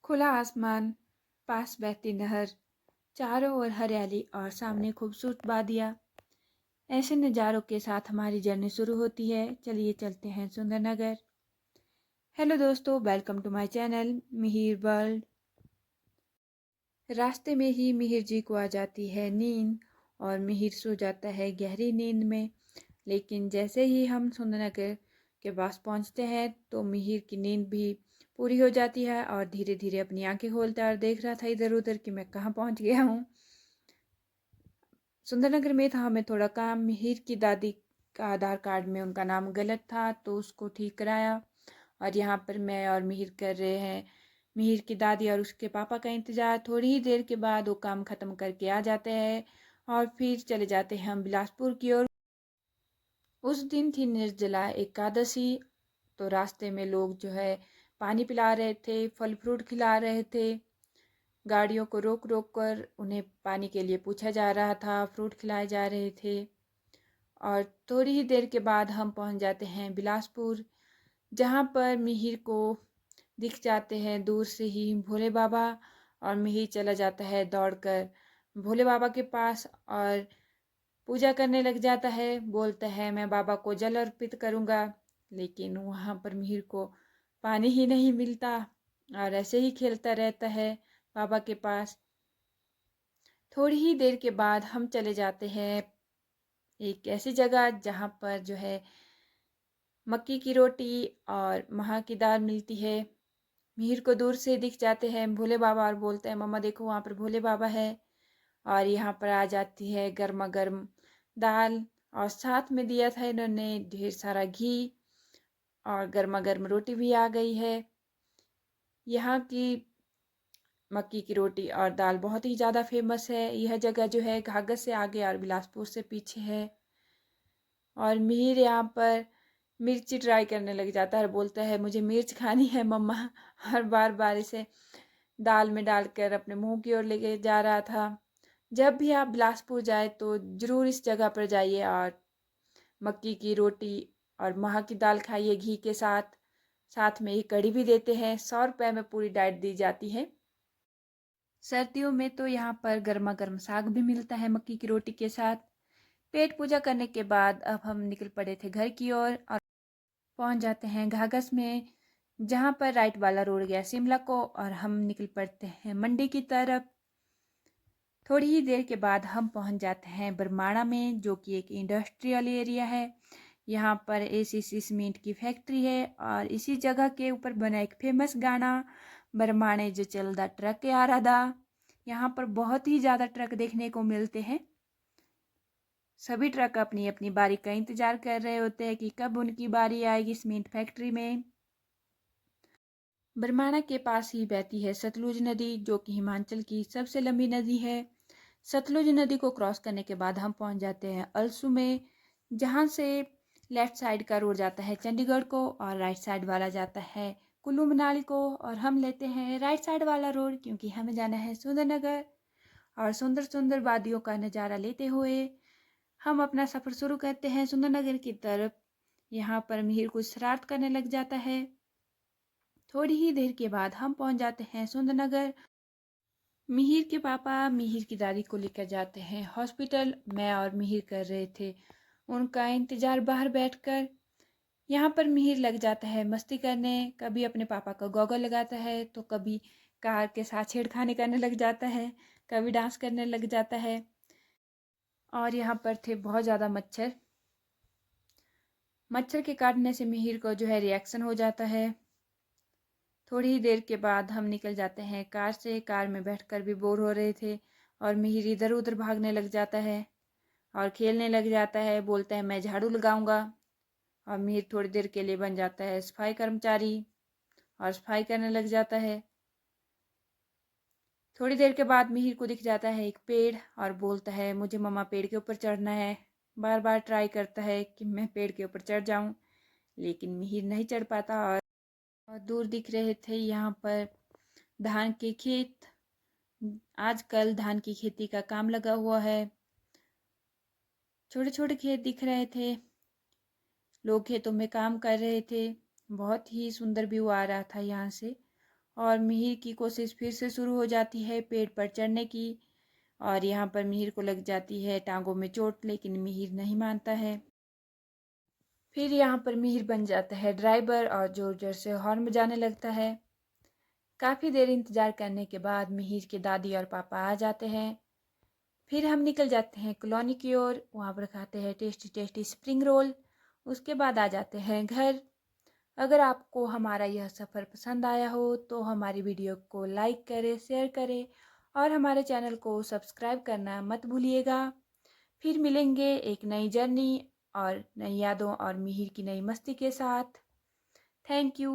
खुला आसमान, पास बहती नहर, चारों ओर हरियाली और सामने खूबसूरत वादियाँ। ऐसे नज़ारों के साथ हमारी जर्नी शुरू होती है। चलिए चलते हैं सुंदरनगर। हेलो दोस्तों, welcome to my channel Mihir world. रास्ते में ही मिहिर जी को आ जाती है नींद और मिहिर सो जाता है गहरी नींद में। लेकिन जैसे ही हम सुंदरनगर के पास पहुंचते हैं तो मिहिर की नींद भी पूरी हो जाती है और धीरे धीरे अपनी आंखें खोलता है और देख रहा था इधर उधर कि मैं कहाँ पहुंच गया हूँ। सुंदरनगर में था, हमें थोड़ा काम। मिहिर की दादी का आधार कार्ड में उनका नाम गलत था तो उसको ठीक कराया। और यहाँ पर मैं और मिहिर कर रहे हैं मिहिर की दादी और उसके पापा का इंतज़ार। थोड़ी ही देर के बाद वो काम ख़त्म करके आ जाते हैं और फिर चले जाते हैं हम बिलासपुर की ओर। उस दिन थी निर्जला एकादशी। तो रास्ते में लोग जो है पानी पिला रहे थे, फल फ्रूट खिला रहे थे। गाड़ियों को रोक रोक कर उन्हें पानी के लिए पूछा जा रहा था, फ्रूट खिलाए जा रहे थे। और थोड़ी ही देर के बाद हम पहुंच जाते हैं बिलासपुर, जहां पर मिहिर को दिख जाते हैं दूर से ही भोले बाबा। और मिहिर चला जाता है दौड़कर भोले बाबा के पास और पूजा करने लग जाता है। बोलता है मैं बाबा को जल अर्पित करूँगा। लेकिन वहाँ पर मिहिर को पानी ही नहीं मिलता और ऐसे ही खेलता रहता है बाबा के पास। थोड़ी ही देर के बाद हम चले जाते हैं एक ऐसी जगह जहाँ पर जो है मक्की की रोटी और महा की दाल मिलती है। मिहिर को दूर से दिख जाते हैं भोले बाबा और बोलते हैं मम्मा देखो वहाँ पर भोले बाबा है। और यहाँ पर आ जाती है गर्मा गर्म दाल और साथ में दिया था इन्होंने ढेर सारा घी और गर्मा गर्म रोटी भी आ गई है। यहाँ की मक्की की रोटी और दाल बहुत ही ज़्यादा फेमस है। यह जगह जो है घाघर से आगे और बिलासपुर से पीछे है। और मिहिर यहाँ पर मिर्ची ट्राई करने लग जाता है और बोलता है मुझे मिर्च खानी है मम्मा। और बार बार इसे दाल में डालकर अपने मुंह की ओर लेके जा रहा था। जब भी आप बिलासपुर जाए तो ज़रूर इस जगह पर जाइए और मक्की की रोटी और महा की दाल खाइए घी के साथ। साथ में एक कढ़ी भी देते हैं। 100 रुपये में पूरी डाइट दी जाती है। सर्दियों में तो यहाँ पर गर्मा गर्म साग भी मिलता है मक्की की रोटी के साथ। पेट पूजा करने के बाद अब हम निकल पड़े थे घर की ओर और पहुँच जाते हैं घाघस में, जहाँ पर राइट वाला रोड गया शिमला को और हम निकल पड़ते हैं मंडी की तरफ। थोड़ी ही देर के बाद हम पहुंच जाते हैं बरमाणा में, जो कि एक इंडस्ट्रियल एरिया है। यहाँ पर एसीसी सीमेंट की फैक्ट्री है और इसी जगह के ऊपर बना एक फेमस गाना बरमाणे जो चलदा ट्रक आ रहा था। यहाँ पर बहुत ही ज़्यादा ट्रक देखने को मिलते हैं। सभी ट्रक अपनी अपनी बारी का इंतज़ार कर रहे होते हैं कि कब उनकी बारी आएगी सीमेंट फैक्ट्री में। बरमाणा के पास ही बहती है सतलुज नदी, जो कि हिमाचल की सबसे लंबी नदी है। सतलुज नदी को क्रॉस करने के बाद हम पहुंच जाते हैं अलसू में, जहां से लेफ़्ट साइड का रोड जाता है चंडीगढ़ को और राइट साइड वाला जाता है कुल्लू मनाली को। और हम लेते हैं राइट साइड वाला रोड क्योंकि हमें जाना है सुंदरनगर। और सुंदर सुंदर वादियों का नज़ारा लेते हुए हम अपना सफ़र शुरू करते हैं सुंदरनगर की तरफ। यहाँ पर मिहिर कुछ शरारत करने लग जाता है। थोड़ी ही देर के बाद हम पहुँच जाते हैं सुंदरनगर। मिहिर के पापा मिहिर की दादी को लेकर जाते हैं हॉस्पिटल। मैं और मिहिर कर रहे थे उनका इंतज़ार बाहर बैठकर। यहाँ पर मिहिर लग जाता है मस्ती करने, कभी अपने पापा का गॉगल लगाता है तो कभी कार के साथ छेड़खानी करने लग जाता है, कभी डांस करने लग जाता है। और यहाँ पर थे बहुत ज़्यादा मच्छर। मच्छर के काटने से मिहिर को जो है रिएक्शन हो जाता है। थोड़ी ही देर के बाद हम निकल जाते हैं कार से। कार में बैठकर भी बोर हो रहे थे और मिहिर इधर उधर भागने लग जाता है और खेलने लग जाता है। बोलता है मैं झाड़ू लगाऊंगा। और मिहिर थोड़ी देर के लिए बन जाता है सफाई कर्मचारी और सफाई करने लग जाता है। थोड़ी देर के बाद मिहिर को दिख जाता है एक पेड़ और बोलता है मुझे मम्मा पेड़ के ऊपर चढ़ना है। बार बार ट्राई करता है कि मैं पेड़ के ऊपर चढ़ जाऊं, लेकिन मिहिर नहीं चढ़ पाता। और दूर दिख रहे थे यहाँ पर धान के खेत। आजकल धान की खेती का काम लगा हुआ है। छोटे छोटे खेत दिख रहे थे, लोग खेतों में काम कर रहे थे। बहुत ही सुंदर व्यू आ रहा था यहाँ से। और मिहिर की कोशिश फिर से शुरू हो जाती है पेड़ पर चढ़ने की। और यहाँ पर मिहिर को लग जाती है टांगों में चोट, लेकिन मिहिर नहीं मानता है। फिर यहाँ पर मिहिर बन जाता है ड्राइवर और ज़ोर ज़ोर से हॉर्न बजाने लगता है। काफ़ी देर इंतज़ार करने के बाद मिहिर की दादी और पापा आ जाते हैं। फिर हम निकल जाते हैं कॉलोनी की ओर, वहाँ पर खाते हैं टेस्टी टेस्टी स्प्रिंग रोल। उसके बाद आ जाते हैं घर। अगर आपको हमारा यह सफ़र पसंद आया हो तो हमारी वीडियो को लाइक करें, शेयर करें और हमारे चैनल को सब्सक्राइब करना मत भूलिएगा। फिर मिलेंगे एक नई जर्नी और नई यादों और मिहिर की नई मस्ती के साथ। Thank you.